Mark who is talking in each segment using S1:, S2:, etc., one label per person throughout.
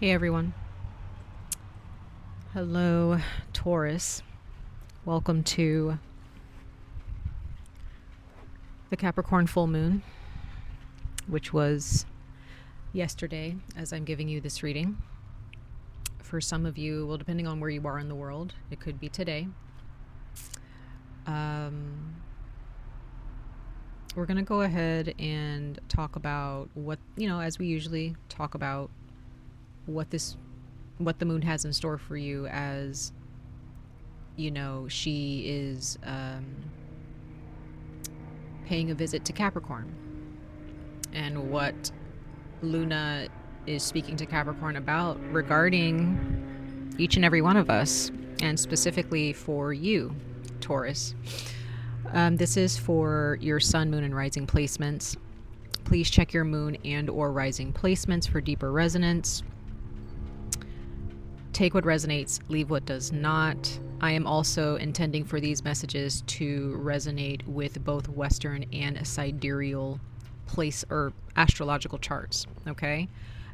S1: Hey everyone. Hello, Taurus. Welcome to the Capricorn full moon, which was yesterday as I'm giving you this reading. For some of you, well, depending on where you are in the world, it could be today. We're going to go ahead and talk about what, as we usually talk about what the moon has in store for you as, she is paying a visit to Capricorn, and what Luna is speaking to Capricorn about regarding each and every one of us, and specifically for you, Taurus. This is for your sun, moon, and rising placements. Please check your moon and or rising placements for deeper resonance. Take what resonates, leave what does not. I am also intending for these messages to resonate with both Western and sidereal place or astrological charts, okay?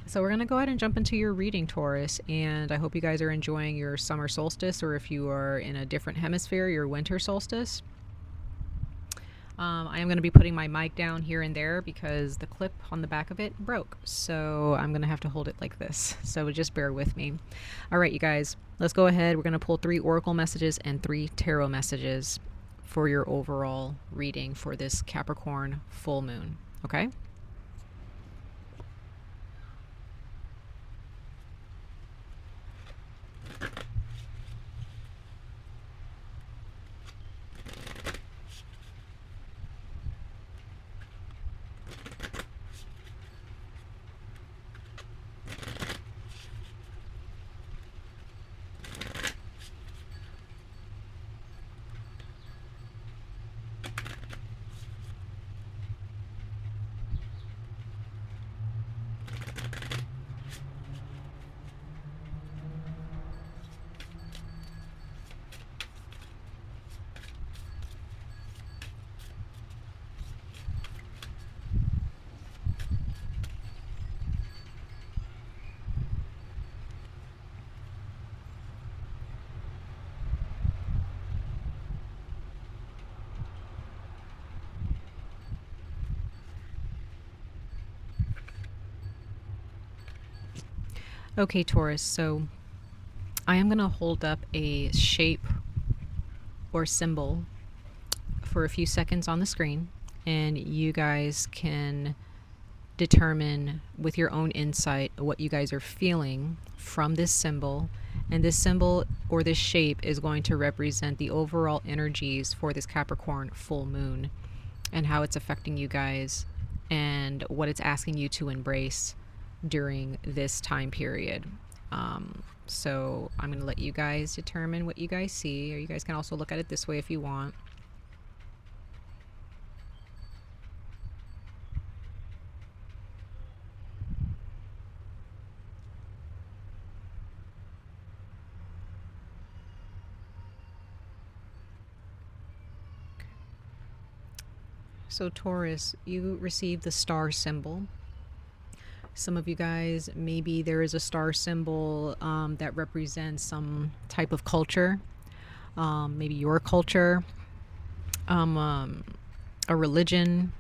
S1: So we're going to go ahead and jump into your reading, Taurus, and I hope you guys are enjoying your summer solstice, or if you are in a different hemisphere, your winter solstice. I am going to be putting my mic down here and there because the clip on the back of it broke. So I'm going to have to hold it like this. So just bear with me. All right, you guys, let's go ahead. We're going to pull 3 oracle messages and 3 tarot messages for your overall reading for this Capricorn full moon. Okay? Okay, Taurus, so I am going to hold up a shape or symbol for a few seconds on the screen, and you guys can determine with your own insight what you guys are feeling from this symbol. And this symbol or this shape is going to represent the overall energies for this Capricorn full moon and how it's affecting you guys and what it's asking you to embrace during this time period. So I'm going to let you guys determine what you guys see, or you guys can also look at it this way if you want. So Taurus, you received the star symbol. Some of you guys, maybe there is a star symbol that represents some type of culture, maybe your culture, a religion,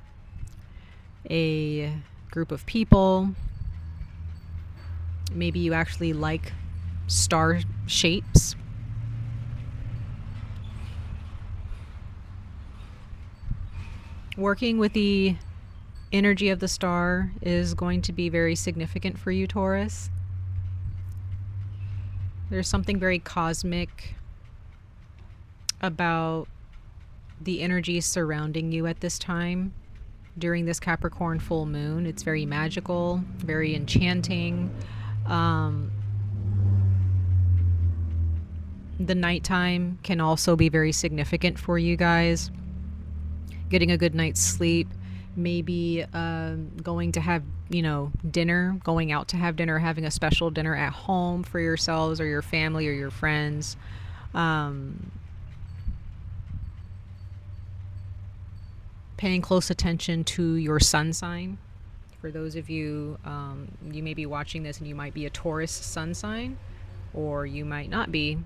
S1: a group of people. Maybe you actually like star shapes. Working with the energy of the star is going to be very significant for you, Taurus. There's something very cosmic about the energy surrounding you at this time during this Capricorn full moon. It's very magical, very enchanting. The nighttime can also be very significant for you guys. Getting a good night's sleep, maybe going to have, dinner, going out to have dinner, having a special dinner at home for yourselves or your family or your friends. Paying close attention to your sun sign For those of you, you may be watching this and you might be a Taurus sun sign, or you might not be.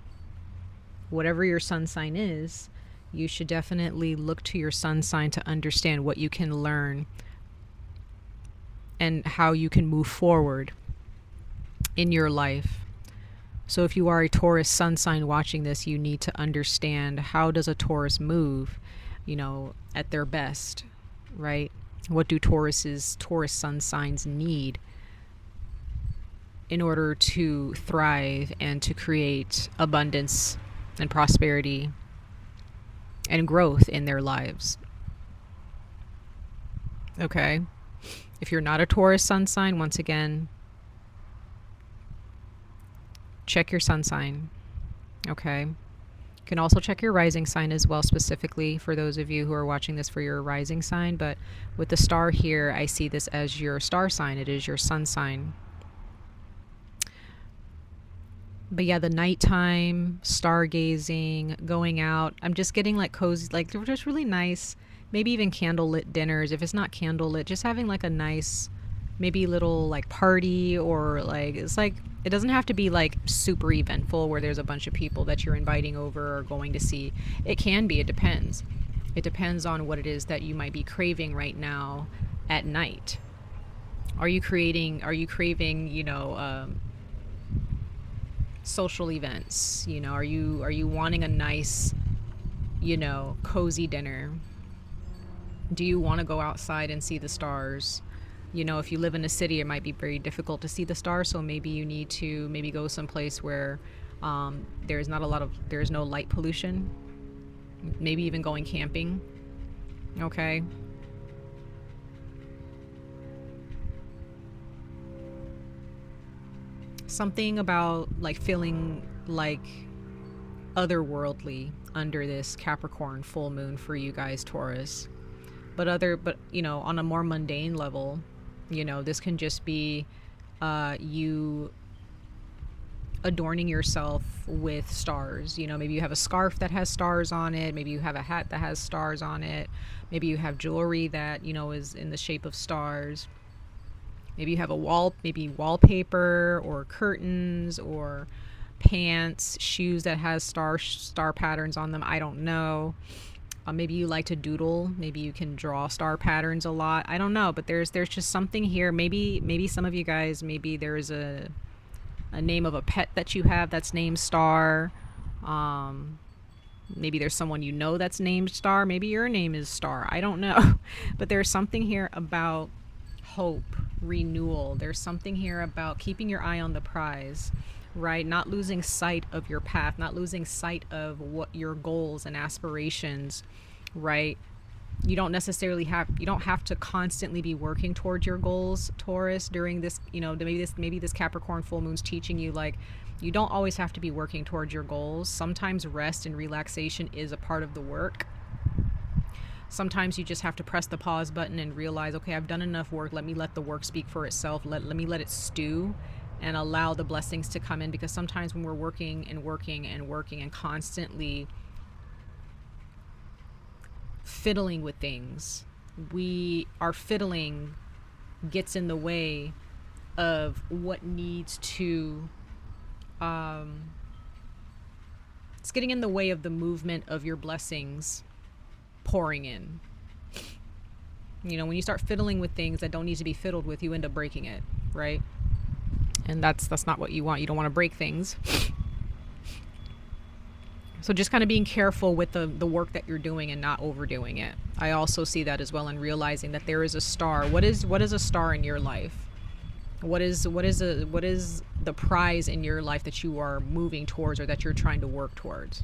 S1: Whatever your sun sign is, you should definitely look to your sun sign to understand what you can learn and how you can move forward in your life. So if you are a Taurus sun sign watching this, you need to understand, how does a Taurus move, at their best, right? What do Taurus sun signs need in order to thrive and to create abundance and prosperity and growth in their lives? Okay. If you're not a Taurus sun sign, once again, check your sun sign. Okay. You can also check your rising sign as well, specifically for those of you who are watching this for your rising sign. But with the star here, I see this as your star sign. It is your sun sign. But yeah, the nighttime, stargazing, going out. I'm just getting like cozy, like just really nice, maybe even candlelit dinners. If it's not candlelit, just having like a nice, maybe little like party, or like, it's like, it doesn't have to be like super eventful where there's a bunch of people that you're inviting over or going to see. It can be, it depends. It depends on what it is that you might be craving right now at night. Are you craving, social events? Are you wanting a nice, cozy dinner? Do you want to go outside and see the stars? If you live in a city, it might be very difficult to see the stars, so maybe you need to go someplace where there's no light pollution. Maybe even going camping. Okay. Something about like feeling like otherworldly under this Capricorn full moon for you guys, Taurus. But on a more mundane level, this can just be you adorning yourself with stars. Maybe you have a scarf that has stars on it. Maybe you have a hat that has stars on it. Maybe you have jewelry that, is in the shape of stars. Maybe you have wallpaper or curtains or pants, shoes that has star patterns on them. I don't know. Maybe you like to doodle. Maybe you can draw star patterns a lot. I don't know, but there's just something here. Maybe some of you guys, maybe there's a name of a pet that you have that's named Star. Maybe there's someone that's named Star. Maybe your name is Star. I don't know. But there's something here about hope, renewal. There's something here about keeping your eye on the prize, right? Not losing sight of your path, not losing sight of what your goals and aspirations, right? You don't have to constantly be working towards your goals, Taurus, during this, maybe this Capricorn full moon's teaching you, like, you don't always have to be working towards your goals. Sometimes rest and relaxation is a part of the work. Sometimes you just have to press the pause button and realize, okay, I've done enough work. Let me let the work speak for itself. Let me let it stew and allow the blessings to come in. Because sometimes when we're working and constantly fiddling with things, our fiddling gets in the way of what needs to, it's getting in the way of the movement of your blessings pouring in. When you start fiddling with things that don't need to be fiddled with, you end up breaking it, right? And that's not what you want. You don't want to break things. So just kind of being careful with the work that you're doing and not overdoing it. I also see that as well, and realizing that there is a star. What is a star in your life? What is the prize in your life that you are moving towards, or that you're trying to work towards?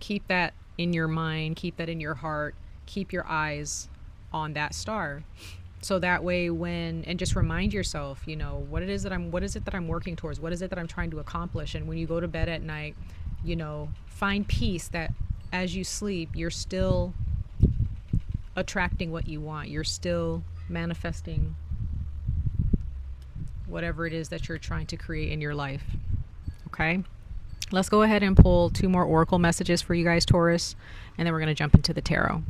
S1: Keep that in your mind, keep that in your heart, keep your eyes on that star. So that way and just remind yourself, what is it that I'm working towards? What is it that I'm trying to accomplish? And when you go to bed at night, find peace that as you sleep, you're still attracting what you want. You're still manifesting whatever it is that you're trying to create in your life. Okay? Let's go ahead and pull 2 more oracle messages for you guys, Taurus, and then we're going to jump into the tarot.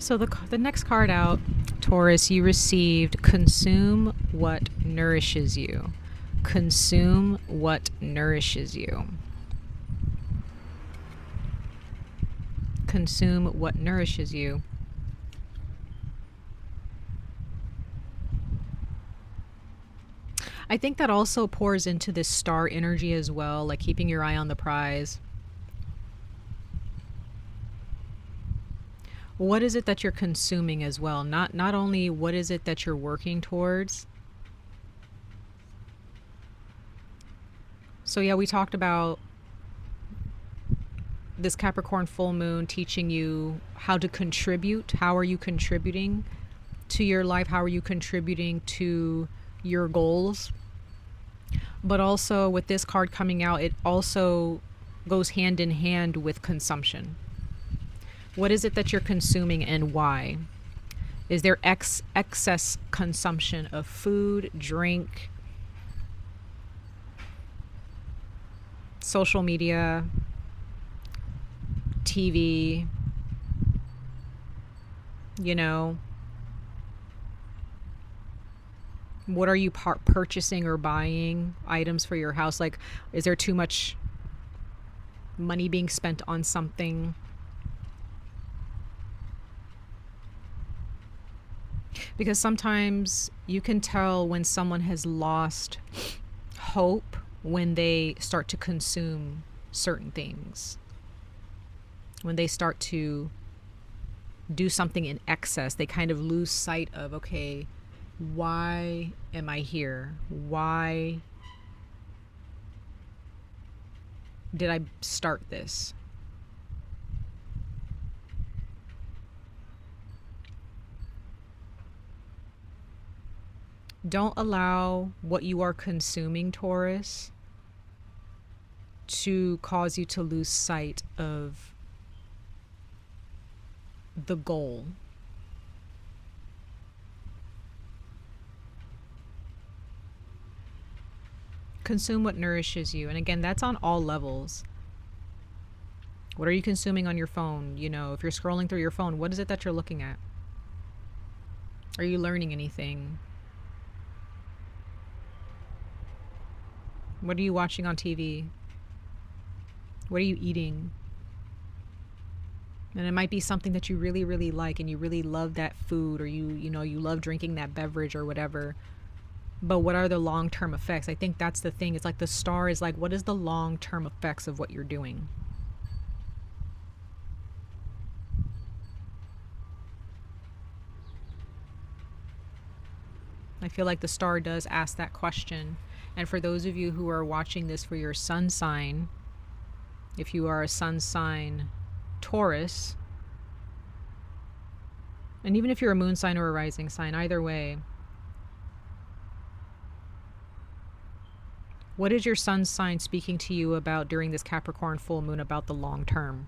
S1: So the next card out, Taurus, you received consume what nourishes you. Consume what nourishes you. Consume what nourishes you. I think that also pours into this star energy as well, like keeping your eye on the prize. What is it that you're consuming as well? Not only what is it that you're working towards. So yeah, we talked about this Capricorn full moon teaching you how to contribute. How are you contributing to your life? How are you contributing to your goals? But also with this card coming out, it also goes hand in hand with consumption. What is it that you're consuming and why? Is there excess consumption of food, drink, social media, TV, you know? What are you purchasing or buying items for your house? Like, is there too much money being spent on something? Because sometimes you can tell when someone has lost hope when they start to consume certain things. When they start to do something in excess, they kind of lose sight of, okay, why am I here? Why did I start this? Don't allow what you are consuming, Taurus, to cause you to lose sight of the goal. Consume what nourishes you. And again, that's on all levels. What are you consuming on your phone? You know, if you're scrolling through your phone, what is it that you're looking at? Are you learning anything? What are you watching on TV? What are you eating? And it might be something that you really, really like and you really love that food, or you know, you love drinking that beverage or whatever. But what are the long-term effects? I think that's the thing. It's like the star is like, what is the long-term effects of what you're doing? I feel like the star does ask that question. And for those of you who are watching this for your sun sign, if you are a sun sign Taurus, and even if you're a moon sign or a rising sign, either way, what is your sun sign speaking to you about during this Capricorn full moon about the long term?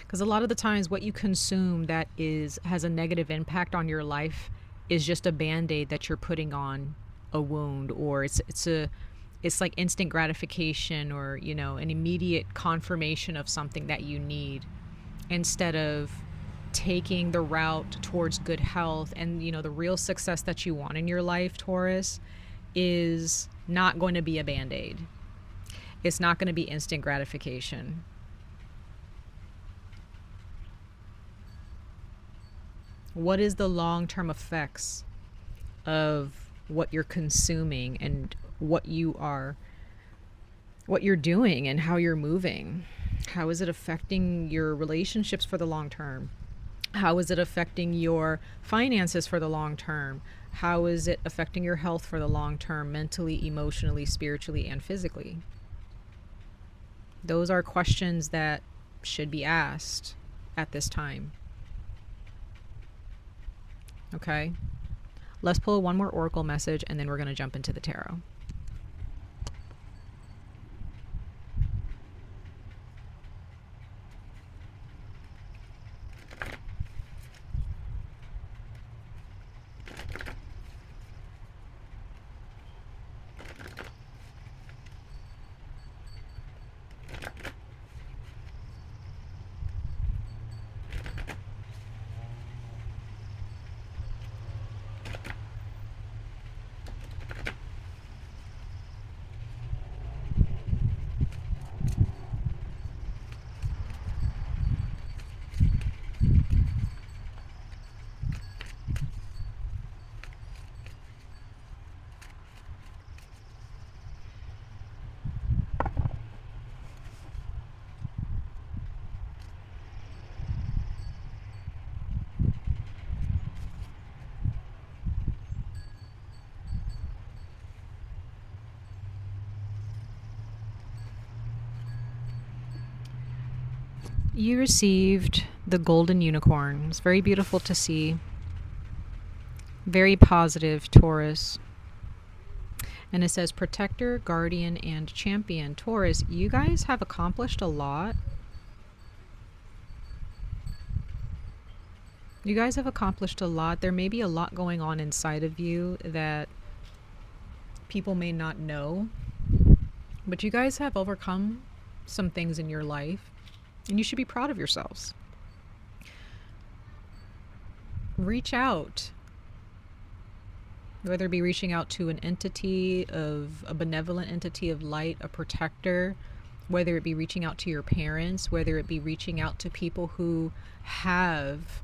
S1: Because a lot of the times what you consume that has a negative impact on your life is just a band-aid that you're putting on a wound, or it's like instant gratification, or, you know, an immediate confirmation of something that you need, instead of taking the route towards good health. And, you know, the real success that you want in your life, Taurus, is not going to be a band-aid. It's not going to be instant gratification. What is the long-term effects of what you're consuming and what you're doing and how you're moving? How is it affecting your relationships for the long term? How is it affecting your finances for the long term? How is it affecting your health for the long term, mentally, emotionally, spiritually, and physically? Those are questions that should be asked at this time. Okay, let's pull one more oracle message and then we're going to jump into the tarot. You received the golden unicorn. It's very beautiful to see. Very positive, Taurus. And it says protector, guardian, and champion. Taurus, you guys have accomplished a lot. You guys have accomplished a lot. There may be a lot going on inside of you that people may not know, but you guys have overcome some things in your life, and you should be proud of yourselves. Reach out, whether it be reaching out to an entity of a benevolent entity of light, a protector, whether it be reaching out to your parents, whether it be reaching out to people who have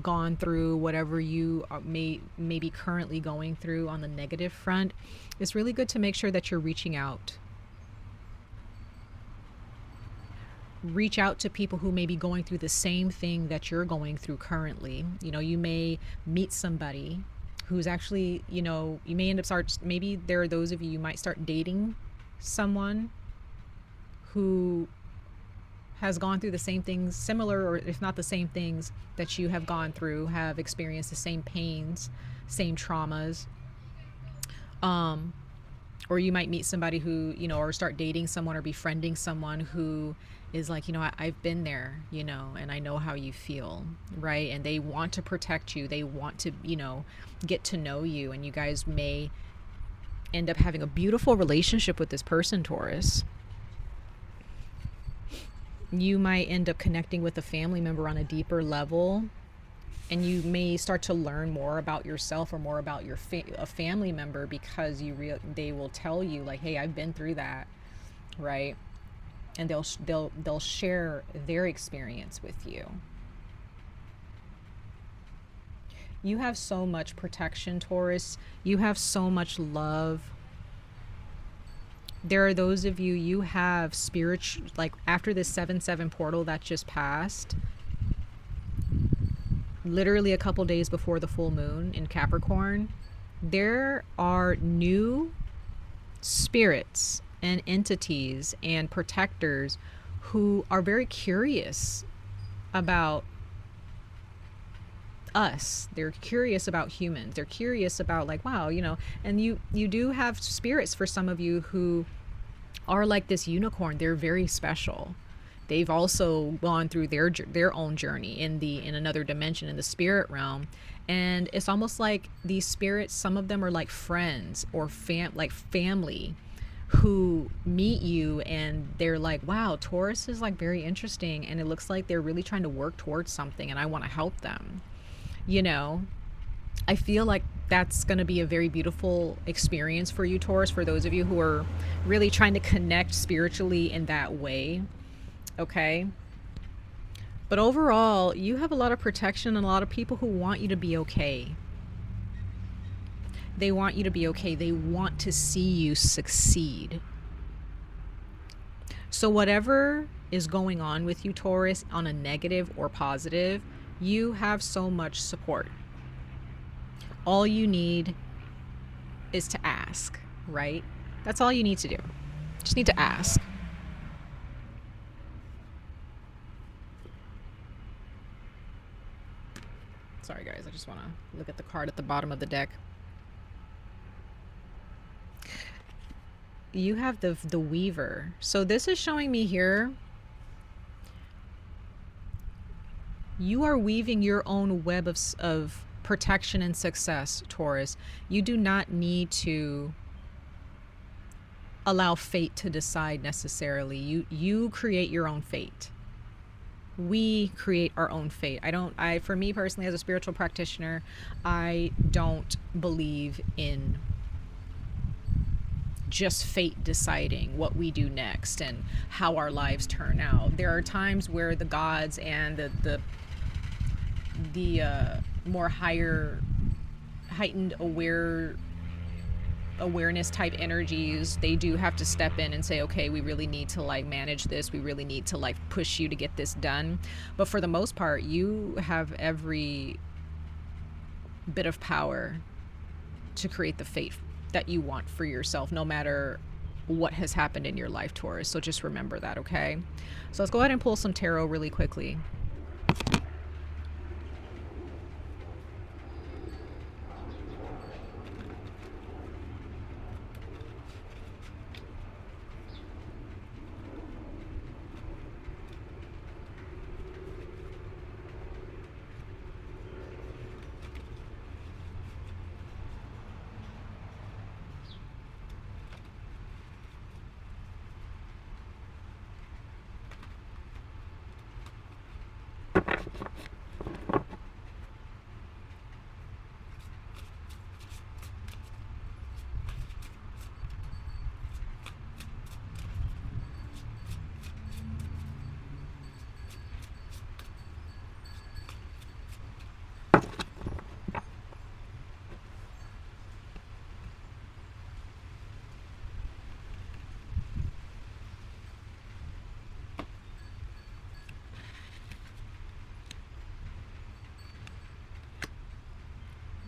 S1: gone through whatever you may be currently going through on the negative front. It's really good to make sure that you're reaching out. Reach out to people who may be going through the same thing that you're going through currently. You know, you may meet somebody who's actually, you know, you may end up maybe there are those of you, you might start dating someone who has gone through the same things, similar, or if not the same things that you have gone through, have experienced the same pains, same traumas. Or you might meet somebody who, you know, or start dating someone or befriending someone who is like, you know, I've been there, you know, and I know how you feel, right? And they want to protect you. They want to, you know, get to know you. And you guys may end up having a beautiful relationship with this person, Taurus. You might end up connecting with a family member on a deeper level, and you may start to learn more about yourself or more about your a family member, because they will tell you like, hey, I've been through that, right? And they'll share their experience with you. You have so much protection, Taurus. You have so much love. There are those of you, you have spiritual, like after this 7/7 portal that just passed, literally a couple days before the full moon in Capricorn, there are new spirits and entities and protectors who are very curious about us. They're curious about humans. They're curious about like, wow, you know, and you do have spirits for some of you who are like this unicorn. They're very special. They've also gone through their own journey in another dimension, in the spirit realm. And it's almost like these spirits, some of them are like friends or family who meet you, and they're like, wow, Taurus is like very interesting, and it looks like they're really trying to work towards something, and I want to help them. You know, I feel like that's going to be a very beautiful experience for you, Taurus, for those of you who are really trying to connect spiritually in that way. Okay. But overall, you have a lot of protection and a lot of people who want you to be okay. They want you to be okay. They want to see you succeed. So whatever is going on with you, Taurus, on a negative or positive, you have so much support. All you need is to ask, right? That's all you need to do. Just need to ask. Sorry guys, I just want to look at the card at the bottom of the deck. You have the Weaver. So this is showing me here, you are weaving your own web of protection and success, Taurus. You do not need to allow fate to decide necessarily. You create your own fate. We create our own fate. For me personally, as a spiritual practitioner, I don't believe in just fate deciding what we do next and how our lives turn out. There are times where the gods and the more higher, heightened awareness type energies, they do have to step in and say, okay, we really need to like manage this. We really need to like push you to get this done. But for the most part, you have every bit of power to create the fate that you want for yourself, no matter what has happened in your life, Taurus. So just remember that, okay? So let's go ahead and pull some tarot really quickly.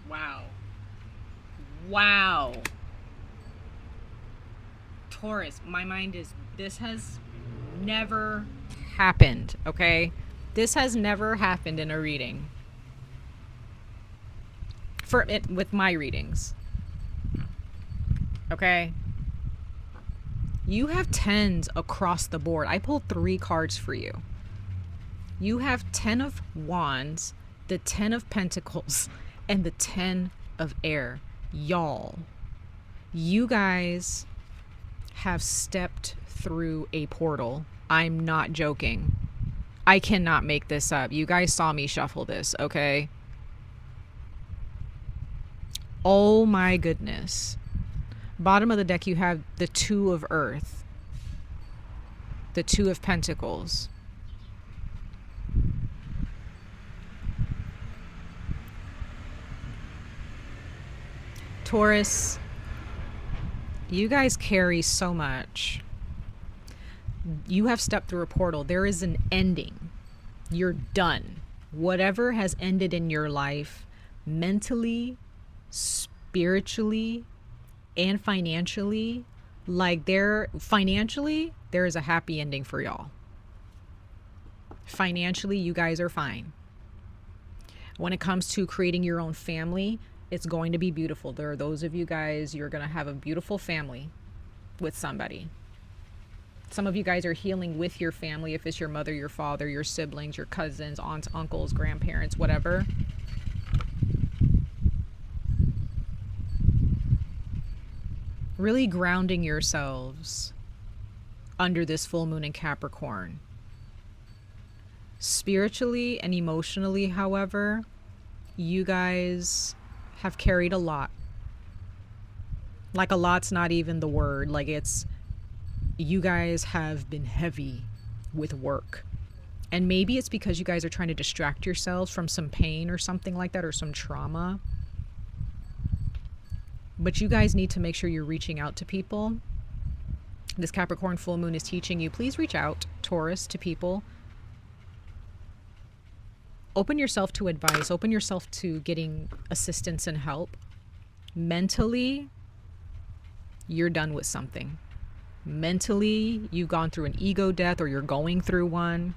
S1: Wow. Wow. Taurus, my mind is, this has never happened, okay? This has never happened in a reading. For it, with my readings. Okay? You have 10s across the board. I pulled 3 cards for you. You have 10 of Wands, the 10 of Pentacles, and the 10 of Air. Y'all, you guys have stepped through a portal. I'm not joking. I cannot make this up. You guys saw me shuffle this, okay? Oh my goodness. Bottom of the deck, you have the 2 of Earth, the 2 of Pentacles. Taurus, you guys carry so much. You have stepped through a portal. There is an ending. You're done. Whatever has ended in your life, mentally, spiritually, and financially, like financially, there is a happy ending for y'all. Financially, you guys are fine. When it comes to creating your own family, it's going to be beautiful. There are those of you guys, you're going to have a beautiful family with somebody. Some of you guys are healing with your family, if it's your mother, your father, your siblings, your cousins, aunts, uncles, grandparents, whatever. Really grounding yourselves under this full moon in Capricorn. Spiritually and emotionally, however, you guys have carried a lot. Like, a lot's not even the word. Like, it's, you guys have been heavy with work. And maybe it's because you guys are trying to distract yourselves from some pain or something like that, or some trauma. But you guys need to make sure you're reaching out to people. This Capricorn full moon is teaching you, please reach out, Taurus, to people. Open yourself to advice. Open yourself to getting assistance and help. Mentally, you're done with something. Mentally, you've gone through an ego death, or you're going through one.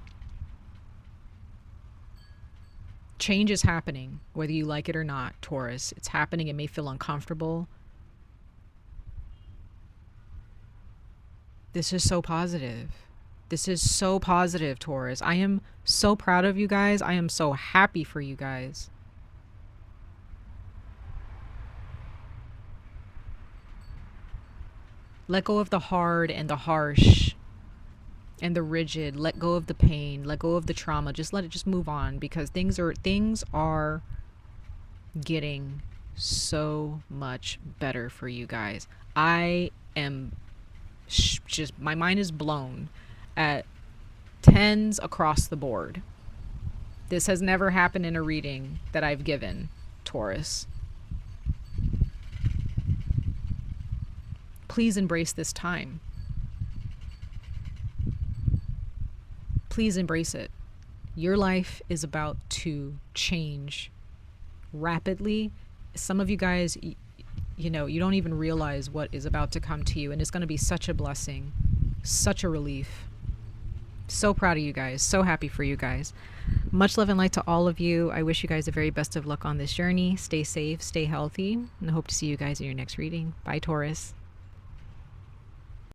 S1: Change is happening, whether you like it or not, Taurus. It's happening. It may feel uncomfortable. This is so positive. This is so positive, Taurus. I am so proud of you guys. I am so happy for you guys. Let go of the hard and the harsh and the rigid. Let go of the pain. Let go of the trauma. Just let it just move on, because things are getting so much better for you guys. I am just, my mind is blown at 10s across the board. This has never happened in a reading that I've given, Taurus. Please embrace this time. Please embrace it. Your life is about to change rapidly. Some of you guys, you know, you don't even realize what is about to come to you, and it's going to be such a blessing, such a relief. So proud of you guys. So happy for you guys. Much love and light to all of you. I wish you guys the very best of luck on this journey. Stay safe, stay healthy, and I hope to see you guys in your next reading. Bye, Taurus.